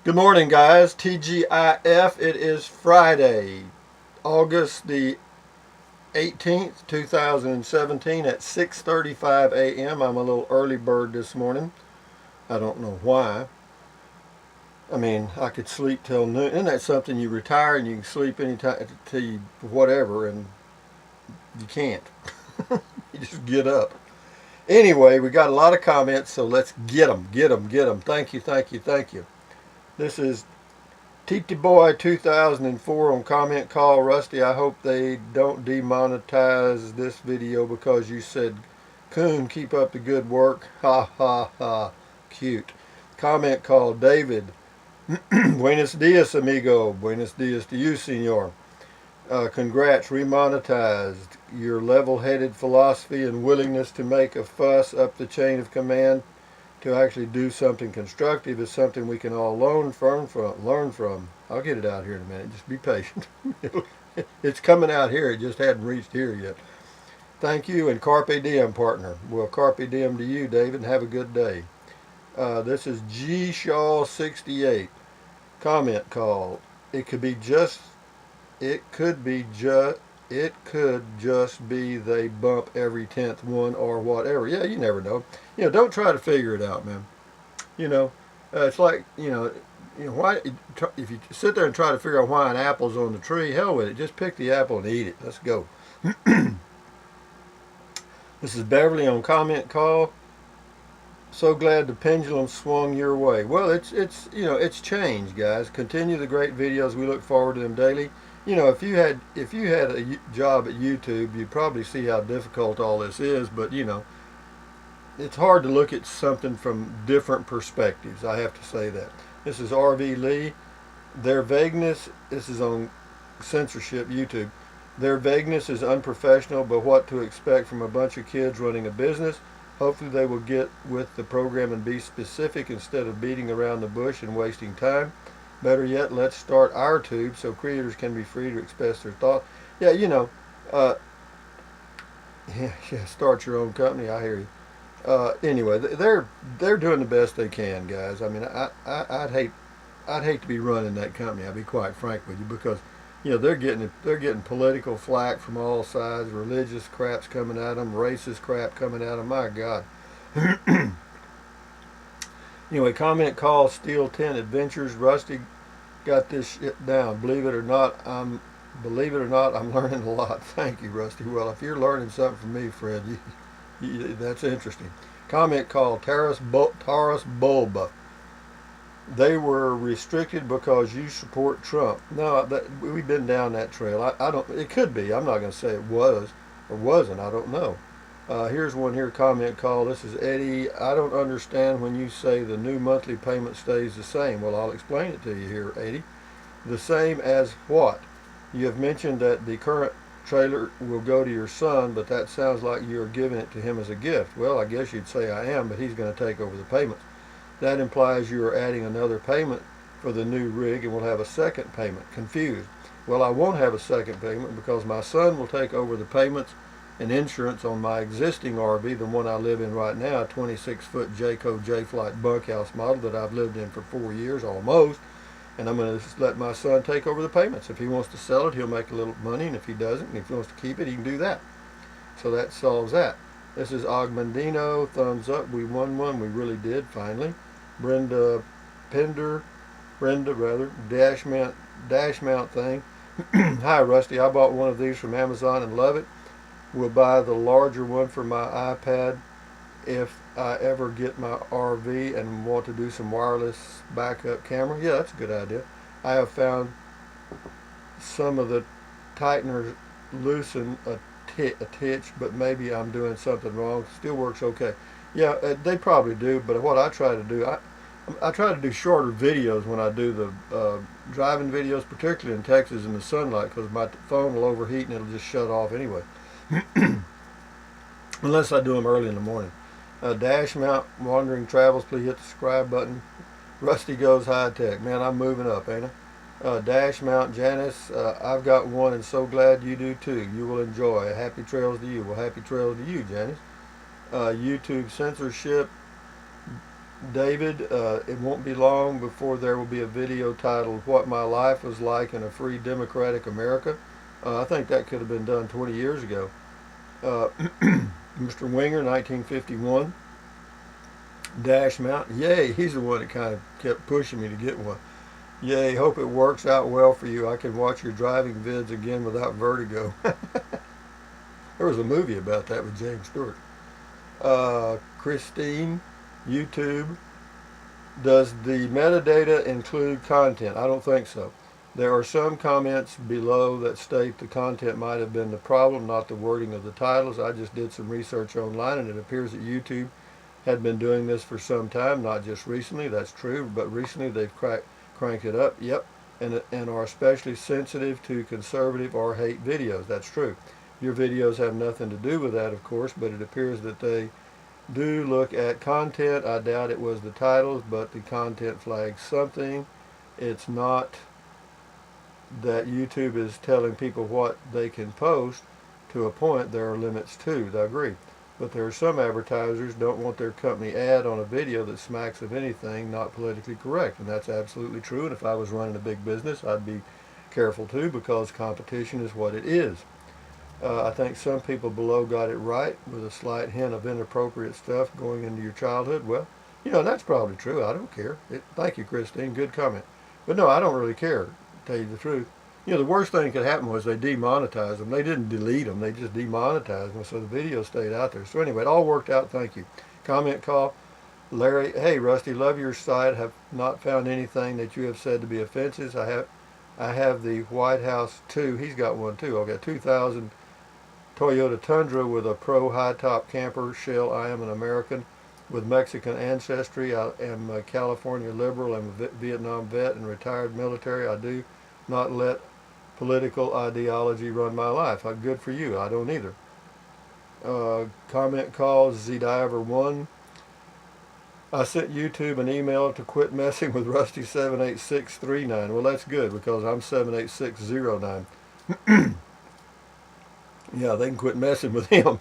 Good morning, guys. TGIF. It is Friday, August the 18th, 2017 at 6:35 a.m. I'm a little early bird this morning. I don't know why. I mean, I could sleep till noon. Isn't that something? You retire and you can sleep anytime till you whatever, and you can't. You just get up. Anyway, we got a lot of comments, so let's get them, get them, get them. Thank you, thank you, thank you. This is TT Boy 2004 on comment call. Rusty, I hope they don't demonetize this video because you said, Coon, keep up the good work. Ha ha ha. Cute. Comment call. David. Buenos dias, amigo. Buenos dias to you, senor. Congrats, remonetized. Your level-headed philosophy and willingness to make a fuss up the chain of command to actually do something constructive is something we can all learn from. I'll get it out here in a minute. Just be patient. It's coming out here. It just hadn't reached here yet. Thank you, and Carpe Diem, partner. Well, Carpe Diem to you, David, and have a good day. This is G. Shaw 68. Comment call. It could just be they bump every 10th one or whatever. Yeah, you never know. Don't try to figure it out, man. It's like, why, if you sit there and try to figure out why an apple's on the tree, hell with it. Just pick the apple and eat it. Let's go. This is Beverly on comment call. So glad the pendulum swung your way. Well, it's changed, guys. Continue the great videos. We look forward to them daily. If you had a job at YouTube, you'd probably see how difficult all this is, but it's hard to look at something from different perspectives. I have to say that. This is RV Lee. Their vagueness, this is on censorship YouTube. Their vagueness is unprofessional, but what to expect from a bunch of kids running a business. Hopefully they will get with the program and be specific instead of beating around the bush and wasting time. Better yet, let's start our tube so creators can be free to express their thoughts. Yeah, start your own company. I hear you. Anyway, they're doing the best they can, guys. I mean, I'd hate to be running that company. I'll be quite frank with you, because they're getting political flack from all sides. Religious crap's coming at them. Racist crap coming at them. My God. Anyway, comment call Steel 10 Adventures. Rusty got this shit down. Believe it or not, I'm learning a lot. Thank you, Rusty. Well, if you're learning something from me, Fred, that's interesting. Comment call Taurus Bulba. They were restricted because you support Trump. No, we've been down that trail. I don't. It could be. I'm not going to say it was or wasn't. I don't know. Here's one here, comment call. This is Eddie. I don't understand when you say the new monthly payment stays the same. Well, I'll explain it to you here, Eddie. The same as what? You have mentioned that the current trailer will go to your son, but that sounds like you're giving it to him as a gift. Well, I guess you'd say I am, but he's going to take over the payments. That implies you are adding another payment for the new rig and will have a second payment. Confused. Well, I won't have a second payment because my son will take over the payments and insurance on my existing RV, the one I live in right now, a 26-foot Jayco J-Flight bunkhouse model that I've lived in for 4 years almost, and I'm going to just let my son take over the payments. If he wants to sell it, he'll make a little money, and if he doesn't, and if he wants to keep it, he can do that. So that solves that. This is Augmendino, thumbs up. We won one. We really did, finally. Brenda, dash mount thing. Hi, Rusty. I bought one of these from Amazon and love it. Will buy the larger one for my iPad if I ever get my RV and want to do some wireless backup camera. Yeah, that's a good idea. I have found some of the tighteners loosen a titch, but maybe I'm doing something wrong. Still works okay. Yeah, they probably do, but what I try to do, I try to do shorter videos when I do the driving videos, particularly in Texas in the sunlight, because my phone will overheat and it'll just shut off anyway. Unless I do them early in the morning. Dash mount wandering travels, please hit the subscribe button. Rusty goes high tech. Man, I'm moving up, ain't I? Dash mount Janice, I've got one and so glad you do too. You will enjoy. Happy trails to you. Well, happy trails to you, Janice. YouTube censorship. David, it won't be long before there will be a video titled What My Life Was Like in a Free Democratic America. I think that could have been done 20 years ago. Uh, Mr. Winger, 1951. Dash Mountain. Yay, he's the one that kind of kept pushing me to get one. Yay, hope it works out well for you. I can watch your driving vids again without vertigo. There was a movie about that with James Stewart. Christine, YouTube. Does the metadata include content? I don't think so. There are some comments below that state the content might have been the problem, not the wording of the titles. I just did some research online, and it appears that YouTube had been doing this for some time, not just recently. That's true, but recently they've cranked it up. Yep, and are especially sensitive to conservative or hate videos. That's true. Your videos have nothing to do with that, of course, but it appears that they do look at content. I doubt it was the titles, but the content flags something. It's not that YouTube is telling people what they can post. To a point, there are limits too. I agree. But there are some advertisers don't want their company ad on a video that smacks of anything not politically correct, and that's absolutely true. And if I was running a big business, I'd be careful too, because competition is what it is. I think some people below got it right with a slight hint of inappropriate stuff going into your childhood. Well, that's probably true. I don't care. Thank you, Christine. Good comment. But no, I don't really care, to tell you the truth. The worst thing that could happen was they demonetized them. They didn't delete them. They just demonetized them, so the video stayed out there. So anyway, it all worked out. Thank you. Comment call. Larry, hey, Rusty, love your site. Have not found anything that you have said to be offensive. I have the White House 2. He's got one too. I've got 2000 Toyota Tundra with a pro high-top camper shell. I am an American with Mexican ancestry. I am a California liberal. I'm a Vietnam vet and retired military. I do not let political ideology run my life. Good for you. I don't either. Comment call ZDiver1. I sent YouTube an email to quit messing with Rusty 78639. Well, that's good, because I'm 78609. Yeah, they can quit messing with him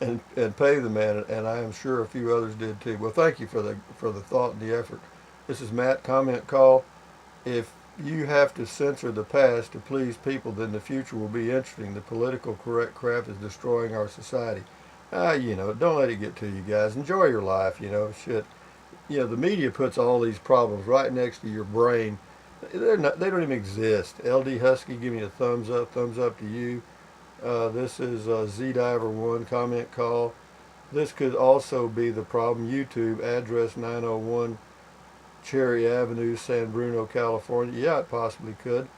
and pay the man, and I am sure a few others did too. Well, thank you for the thought and the effort. This is Matt. Comment call. If you have to censor the past to please people, then the future will be interesting. The political correct crap is destroying our society. Don't let it get to you guys. Enjoy your life. Shit. The media puts all these problems right next to your brain. They don't even exist. LD Husky, give me a thumbs up. Thumbs up to you. This is ZDiver1. Comment call. This could also be the problem. YouTube, address 901 Cherry Avenue, San Bruno, California. Yeah, it possibly could.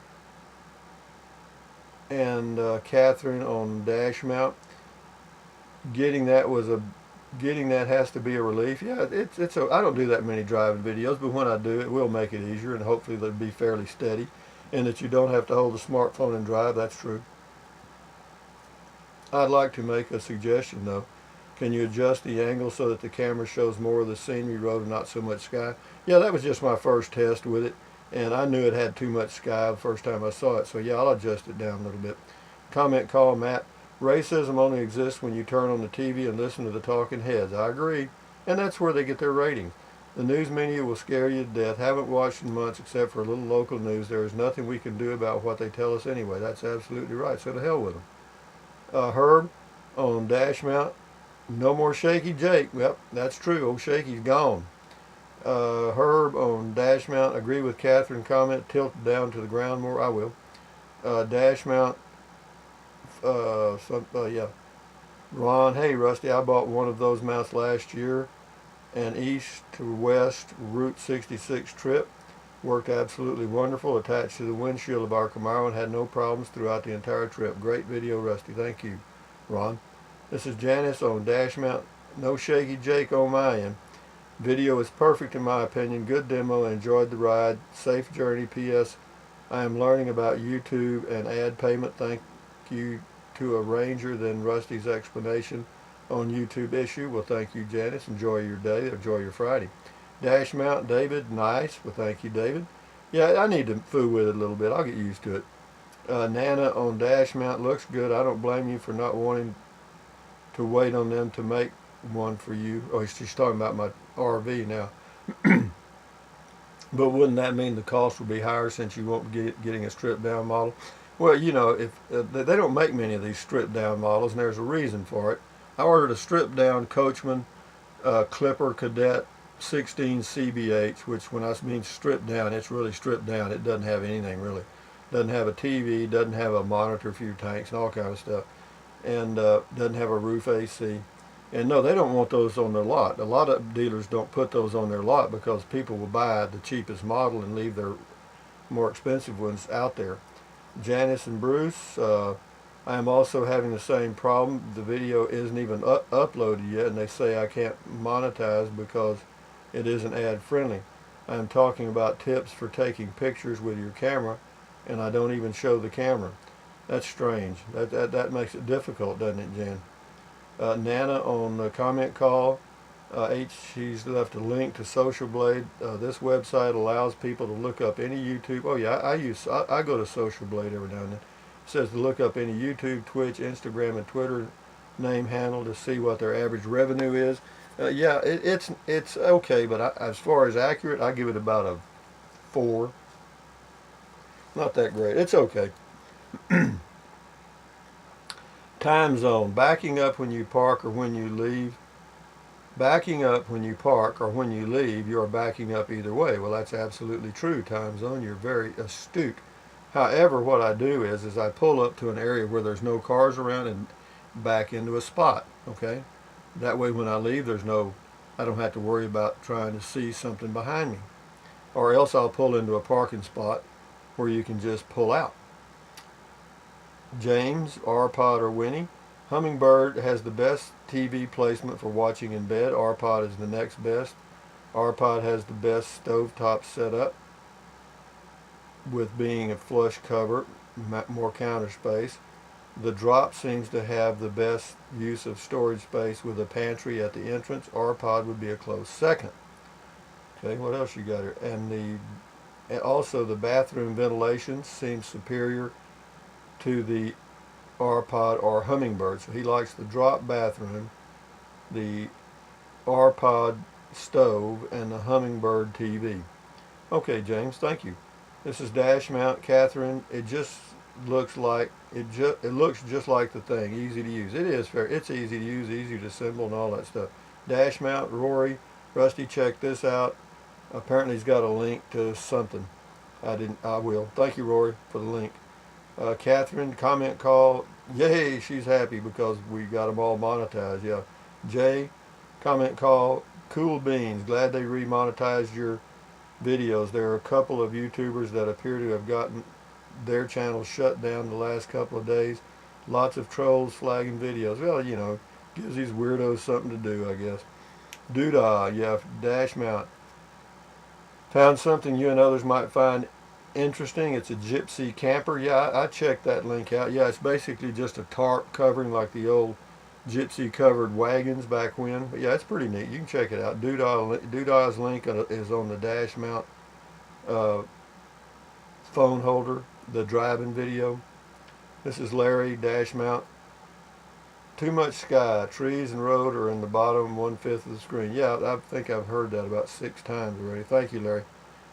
And Catherine on Dash Mount. Getting that has to be a relief. Yeah, I don't do that many driving videos, but when I do, it will make it easier, and hopefully they'll be fairly steady, and that you don't have to hold the smartphone and drive. That's true. I'd like to make a suggestion though. Can you adjust the angle so that the camera shows more of the scenery road and not so much sky? Yeah, that was just my first test with it, and I knew it had too much sky the first time I saw it, so yeah, I'll adjust it down a little bit. Comment call, Matt. Racism only exists when you turn on the TV and listen to the talking heads. I agree, and that's where they get their ratings. The news media will scare you to death. Haven't watched in months except for a little local news. There is nothing we can do about what they tell us anyway. That's absolutely right, so to hell with them. Herb on Dash Mount. No more Shaky Jake. Yep, that's true. Old Shaky's gone. Herb on Dash Mount. Agree with Catherine comment. Tilt down to the ground more. I will. Dash Mount. Yeah. Ron, hey Rusty, I bought one of those mounts last year. An east to west Route 66 trip. Worked absolutely wonderful. Attached to the windshield of our Camaro and had no problems throughout the entire trip. Great video, Rusty. Thank you, Ron. This is Janice on Dash Mount. No Shaky Jake on my end. Video is perfect in my opinion. Good demo. Enjoyed the ride. Safe journey. P.S. I am learning about YouTube and ad payment. Thank you to a ranger than Rusty's explanation on YouTube issue. Well, thank you, Janice. Enjoy your day. Enjoy your Friday. Dash Mount, David. Nice. Well, thank you, David. Yeah, I need to fool with it a little bit. I'll get used to it. Nana on Dash Mount. Looks good. I don't blame you for not wanting to wait on them to make one for you. Oh, she's talking about my RV now. But wouldn't that mean the cost would be higher since you won't be getting a stripped down model? Well, you know, if they don't make many of these stripped down models, and there's a reason for it. I ordered a stripped down Coachman Clipper Cadet 16 CBH, which when I mean stripped down, it's really stripped down. It doesn't have anything really. Doesn't have a TV, doesn't have a monitor for your tanks and all kind of stuff, and doesn't have a roof AC. And no, they don't want those on their lot. A lot of dealers don't put those on their lot because people will buy the cheapest model and leave their more expensive ones out there. Janice and Bruce, I am also having the same problem. The video isn't even uploaded yet, and they say I can't monetize because it isn't ad friendly. I am talking about tips for taking pictures with your camera, and I don't even show the camera. That's strange. That makes it difficult, doesn't it, Jan? Nana on the comment call. She's left a link to Social Blade. This website allows people to look up any YouTube. Oh yeah, I go to Social Blade every now and then. It says to look up any YouTube, Twitch, Instagram, and Twitter name handle to see what their average revenue is. Yeah, it's okay, but as far as accurate, I give it about a 4. Not that great. It's okay. Time zone. Backing up when you park or when you leave. Backing up when you park or when you leave, you're backing up either way. Well, that's absolutely true, time zone. You're very astute. However, what I do is I pull up to an area where there's no cars around and back into a spot, okay? That way when I leave, I don't have to worry about trying to see something behind me. Or else I'll pull into a parking spot where you can just pull out. James, R-Pod or Winnie. Humminbird has the best TV placement for watching in bed. R-Pod is the next best. R-Pod has the best stovetop setup with being a flush cover, more counter space. The Drop seems to have the best use of storage space with a pantry at the entrance. R-Pod would be a close second. Okay, what else you got here? And also the bathroom ventilation seems superior to the R-Pod or Humminbird. So he likes the Drop bathroom, the R-Pod stove, and the Humminbird TV. Okay, James, thank you. This is dash mount, Catherine. It just looks like it looks just like the thing. Easy to use. It is fair. It's easy to use, easy to assemble, and all that stuff. Dash mount, Rory. Rusty, check this out. Apparently, he's got a link to something. I will. Thank you, Rory, for the link. Catherine, comment call. Yay, she's happy because we got them all monetized. Yeah. Jay, comment call. Cool beans. Glad they remonetized your videos. There are a couple of YouTubers that appear to have gotten their channels shut down the last couple of days. Lots of trolls flagging videos. Well, you know, gives these weirdos something to do, I guess. Doodah, yeah, dash mount. Found something you and others might find interesting. It's a gypsy camper. Yeah, I checked that link out. Yeah, it's basically just a tarp covering like the old gypsy covered wagons back when. But yeah, it's pretty neat. You can check it out. Doodah's link is on the dash mount phone holder, the driving video. This is Larry, dash mount. Too much sky. Trees and road are in the bottom 1/5 of the screen. Yeah, I think I've heard that about 6 times already. Thank you, Larry.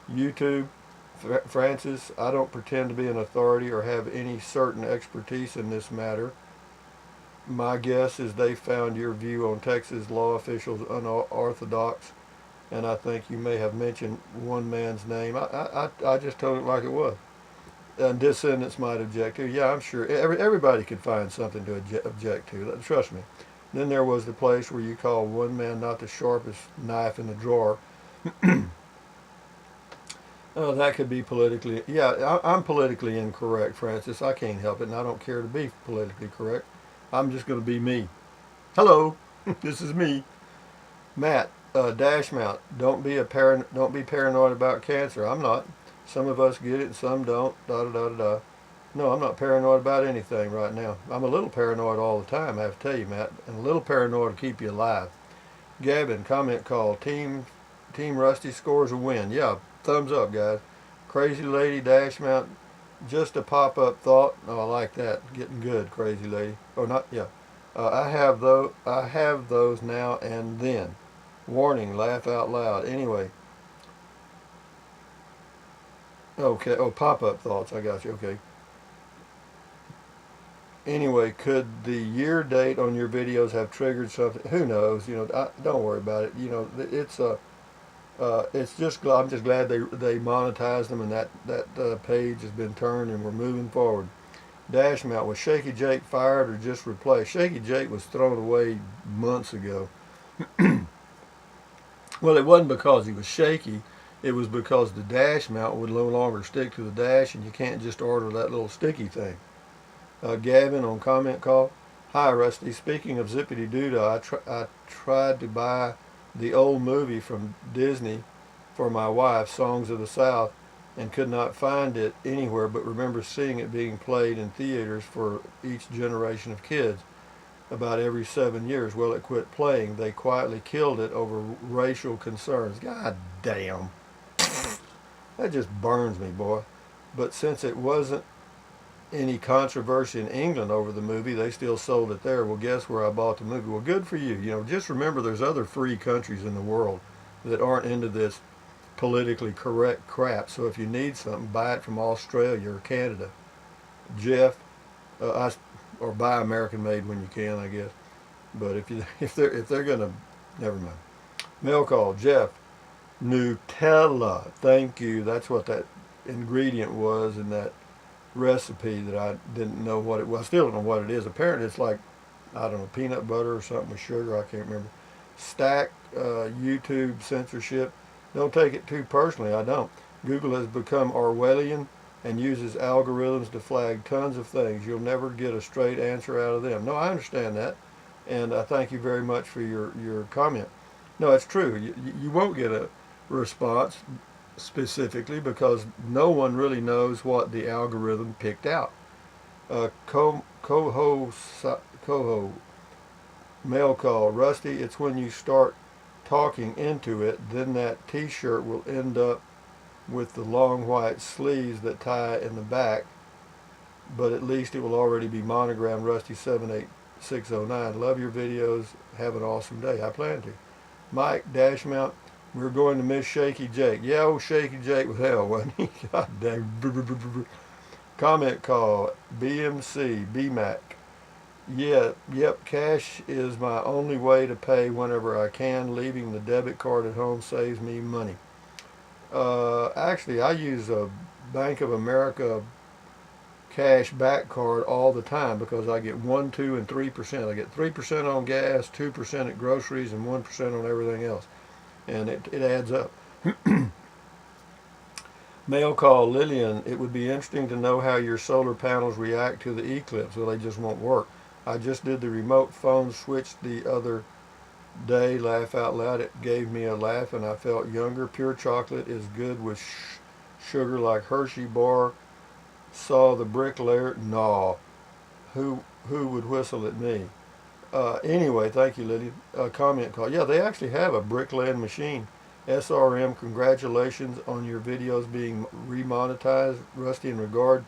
YouTube. Francis, I don't pretend to be an authority or have any certain expertise in this matter. My guess is they found your view on Texas law officials unorthodox, and I think you may have mentioned one man's name. I just told it like it was. And descendants might object to. Yeah, I'm sure everybody could find something to object to. Trust me. Then there was the place where you call one man not the sharpest knife in the drawer. Oh, that could be politically. Yeah, I'm politically incorrect, Francis. I can't help it, and I don't care to be politically correct. I'm just going to be me. Hello, this is me, Matt. Dash mount. Don't be paranoid about cancer. I'm not. Some of us get it, and some don't. Da da da da da. No, I'm not paranoid about anything right now. I'm a little paranoid all the time, I have to tell you, Matt. And a little paranoid to keep you alive. Gavin, comment call. Team Rusty scores a win. Yeah. Thumbs up, guys. Crazy Lady, dash mount, just a pop-up thought. Oh, I like that. Getting good, Crazy Lady. Oh, not, yeah. I have those now and then. Warning, laugh out loud. Anyway. Okay, oh, pop-up thoughts, I got you, okay. Anyway, could the year date on your videos have triggered something? Who knows? Don't worry about it. It's just I'm just glad they monetized them and that page has been turned and we're moving forward. Dash mount, was Shaky Jake fired or just replaced? Shaky Jake was thrown away months ago. Well, it wasn't because he was shaky. It was because the dash mount would no longer stick to the dash, and you can't just order that little sticky thing. Gavin on comment call. Hi, Rusty. Speaking of Zippity Doodah, I tried to buy the old movie from Disney for my wife, Songs of the South, and could not find it anywhere, but remember seeing it being played in theaters for each generation of kids about every 7 years. Well, it quit playing. They quietly killed it over racial concerns. God damn. That just burns me, boy. But since it wasn't any controversy in England over the movie, they still sold it there. Well, guess where I bought the movie? Well, good for you. Just remember there's other free countries in the world that aren't into this politically correct crap. So if you need something, buy it from Australia or Canada. Jeff, or buy American made when you can, I guess. But if they're gonna, never mind. Mail call, Jeff. Nutella. Thank you. That's what that ingredient was in that recipe that I didn't know what it was. I still don't know what it is. Apparently it's like, I don't know, peanut butter or something with sugar. I can't remember. Stack, YouTube censorship. Don't take it too personally. I don't. Google has become Orwellian and uses algorithms to flag tons of things. You'll never get a straight answer out of them. No, I understand that. And I thank you very much for your comment. No, it's true. You won't get a response specifically because no one really knows what the algorithm picked out. Coho mail call, Rusty, it's when you start talking into it, then that t-shirt will end up with the long white sleeves that tie in the back, but at least it will already be monogrammed Rusty 78609. Love your videos. Have an awesome day. I plan to. Mike Dash Mount, we're going to miss Shaky Jake. Yeah, old Shaky Jake was hell, wasn't he? God dang. Comment call, BMC, BMAC. Yeah, yep, cash is my only way to pay whenever I can. Leaving the debit card at home saves me money. Actually, I use a Bank of America cash back card all the time because I get 1%, 2%, and 3%. I get 3% on gas, 2% at groceries, and 1% on everything else. And it adds up. Mail call, Lillian, it would be interesting to know how your solar panels react to the eclipse. Well, they just won't work. I just did the remote phone switch the other day, laugh out loud. It gave me a laugh and I felt younger. Pure chocolate is good with sugar like Hershey bar. Saw the bricklayer. No. Who would whistle at me? Anyway, thank you, Lillian. Comment call. Yeah, they actually have a bricklaying machine. SRM, congratulations on your videos being remonetized. Rusty, in regard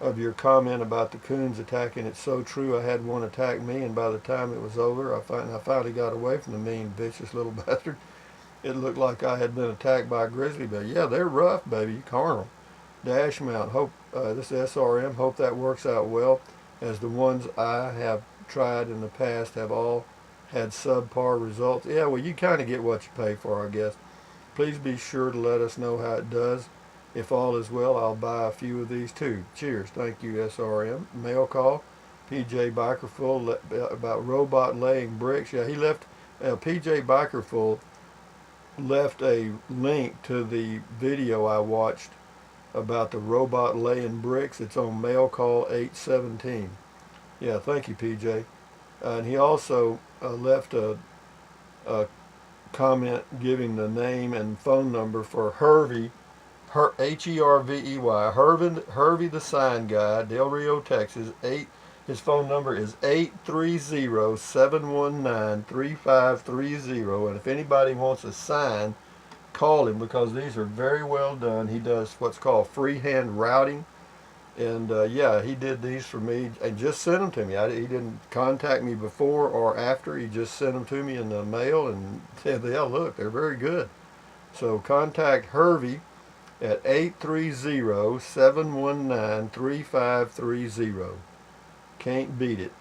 of your comment about the coons attacking, it's so true. I had one attack me, and by the time it was over, I finally got away from the mean, vicious little bastard. It looked like I had been attacked by a grizzly bear. Yeah, they're rough, baby, carnal. Dash mount, hope this SRM, hope that works out well, as the ones I have tried in the past have all had subpar results. Yeah, well, you kind of get what you pay for, I guess. Please be sure to let us know how it does. If all is well, I'll buy a few of these too. Cheers. Thank you, SRM. Mail call, PJ Bikerful, about robot laying bricks. Yeah, he left, PJ Bikerful left a link to the video I watched about the robot laying bricks. It's on Mail Call 817. Yeah, thank you, PJ. And he also left a comment giving the name and phone number for Hervey, Hervey, Hervey the sign guy, Del Rio, Texas. His phone number is 830-719-3530. And if anybody wants a sign, call him because these are very well done. He does what's called freehand routing. And yeah, he did these for me and just sent them to me. He didn't contact me before or after. He just sent them to me in the mail and said, yeah, look, they're very good. So contact Hervey at 830-719-3530. Can't beat it.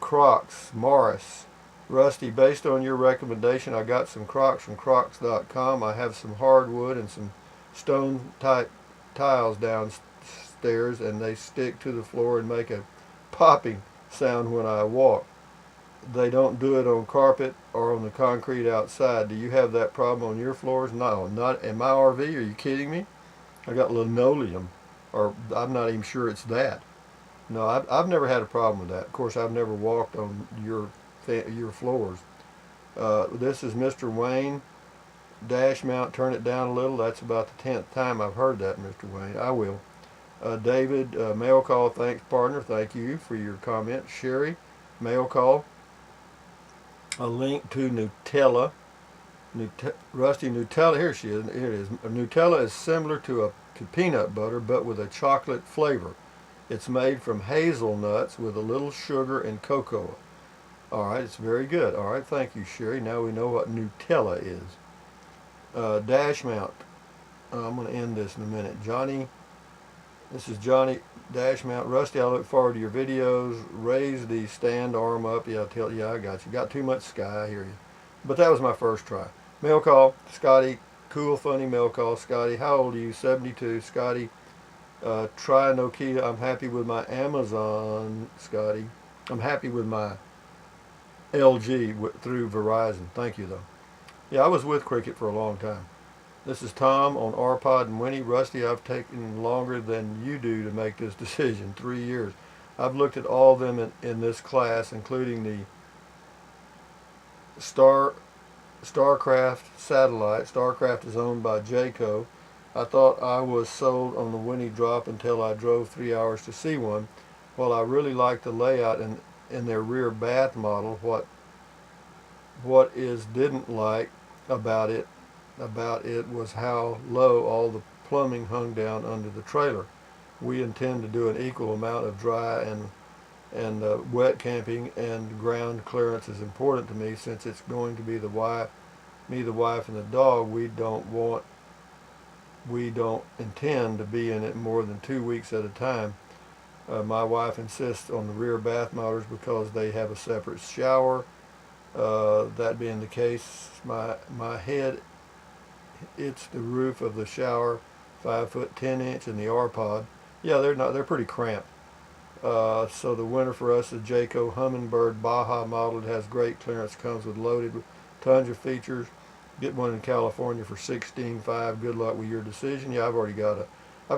Crocs, Morris. Rusty, based on your recommendation, I got some Crocs from Crocs.com. I have some hardwood and some stone type tiles downstairs, and they stick to the floor and make a popping sound when I walk. They don't do it on carpet or on the concrete outside. Do you have that problem on your floors? No, not in my RV. Are you kidding me? I got linoleum, or I'm not even sure it's that. No, I've never had a problem with that. Of course, I've never walked on your floors. This is Mr. Wayne. Dash mount, turn it down a little. That's about the 10th time I've heard that, Mr. Wayne. I will. David, mail call, thanks partner. Thank you for your comment. Sherry, mail call. A link to Nutella. Rusty, Nutella, here she is. Here it is. Nutella is similar to peanut butter, but with a chocolate flavor. It's made from hazelnuts with a little sugar and cocoa. All right, it's very good. All right, thank you, Sherry. Now we know what Nutella is. Dash mount. I'm going to end this in a minute. Johnny, this is Johnny. Dash mount. Rusty, I look forward to your videos. Raise the stand arm up. Yeah, I got you. Got too much sky. I hear you. But that was my first try. Mail call. Scotty. Cool, funny mail call. Scotty, how old are you? 72. Scotty. Try Nokia. I'm happy with my Amazon, Scotty. I'm happy with my LG through Verizon. Thank you, though. Yeah, I was with Cricket for a long time. This is Tom on RPod and Winnie. Rusty, I've taken longer than you do to make this decision, 3 years. I've looked at all of them in this class, including the Starcraft satellite. Starcraft is owned by Jayco. I thought I was sold on the Winnie drop until I drove 3 hours to see one. Well, I really like the layout in their rear bath model. What didn't like about it was how low all the plumbing hung down under the trailer. We intend to do an equal amount of dry and wet camping, and ground clearance is important to me since it's going to be the wife, and the dog. We don't intend to be in it more than 2 weeks at a time. My wife insists on the rear bath motors because they have a separate shower. That being the case, my head, it's the roof of the shower, 5 foot 10 inch in the R-Pod. Yeah, they're pretty cramped. So the winner for us is Jayco Humminbird Baja model. It has great clearance, comes with loaded with tons of features. Get one in California for $16,500. Good luck with your decision. Yeah, I've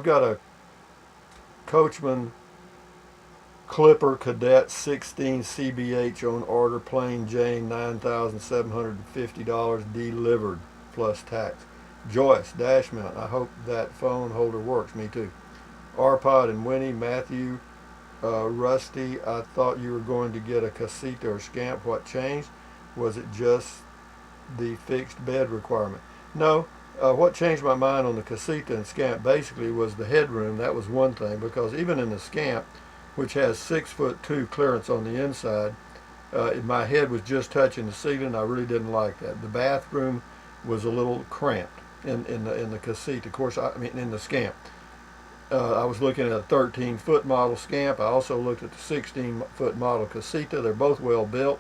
got a Coachman Clipper Cadet 16 CBH on order, plain Jane, $9,750 delivered plus tax. Joyce, dash mount. I hope that phone holder works. Me too. R-Pod and Winnie, Matthew, Rusty, I thought you were going to get a casita or scamp. What changed? Was it just the fixed bed requirement? No. What changed my mind on the casita and scamp basically was the headroom. That was one thing, because even in the scamp, which has 6'2" clearance on the inside, my head was just touching the ceiling. I really didn't like that. The bathroom was a little cramped in the casita. Of course, I mean in the scamp. I was looking at a 13-foot model scamp. I also looked at the 16-foot model casita. They're both well built.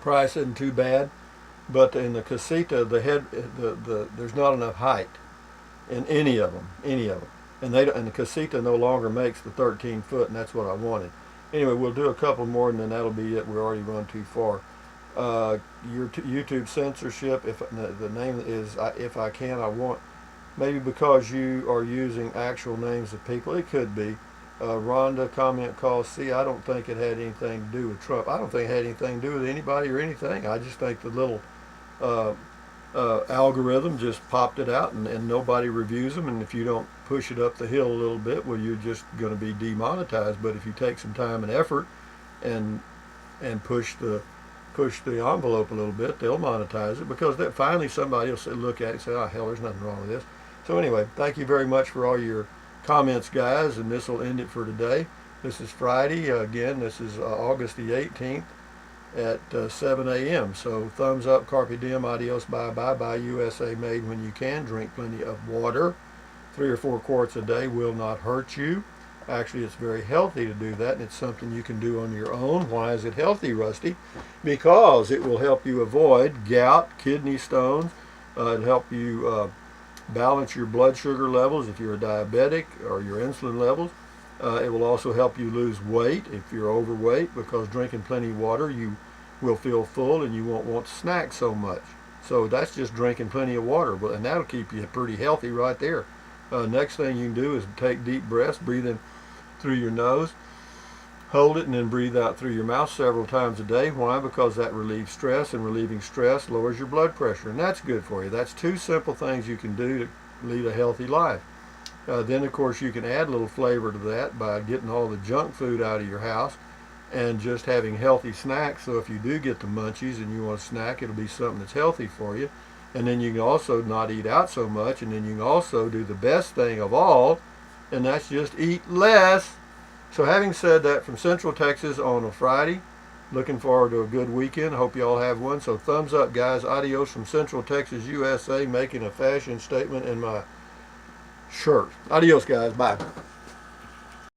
Price isn't too bad, but in the casita, there's not enough height in any of them, and the casita no longer makes the 13-foot, and that's what I wanted. Anyway, we'll do a couple more, and then that'll be it. We're already run too far. Your YouTube censorship. If the name is, if I can, I want. Maybe because you are using actual names of people. It could be. Rhonda comment call. See, I don't think it had anything to do with Trump. I don't think it had anything to do with anybody or anything. I just think the little algorithm just popped it out, and nobody reviews them. And if you don't push it up the hill a little bit, well, you're just going to be demonetized. But if you take some time and effort and push the envelope a little bit, they'll monetize it, because finally somebody will look at it and say, oh hell, there's nothing wrong with this. So anyway, thank you very much for all your comments, guys, and this will end it for today. This is Friday. Again, this is August the 18th at 7 a.m. So thumbs up, carpe diem, adios, bye-bye, buy USA made when you can. Drink plenty of water. 3 or 4 quarts a day will not hurt you. Actually, it's very healthy to do that, and it's something you can do on your own. Why is it healthy, Rusty? Because it will help you avoid gout, kidney stones. It'll help you balance your blood sugar levels if you're a diabetic, or your insulin levels. It will also help you lose weight if you're overweight, because drinking plenty of water, you will feel full and you won't want to snack so much. So that's just drinking plenty of water, and that'll keep you pretty healthy right there. Next thing you can do is take deep breaths, breathe in through your nose, hold it, and then breathe out through your mouth several times a day. Why? Because that relieves stress, and relieving stress lowers your blood pressure, and that's good for you. That's 2 simple things you can do to lead a healthy life. Then, of course, you can add a little flavor to that by getting all the junk food out of your house and just having healthy snacks. So if you do get the munchies and you want to snack, it'll be something that's healthy for you. And then you can also not eat out so much, and then you can also do the best thing of all, and that's just eat less. So having said that, from Central Texas on a Friday, looking forward to a good weekend. Hope you all have one. So thumbs up, guys. Adios from Central Texas, USA, making a fashion statement in my shirt. Adios, guys. Bye.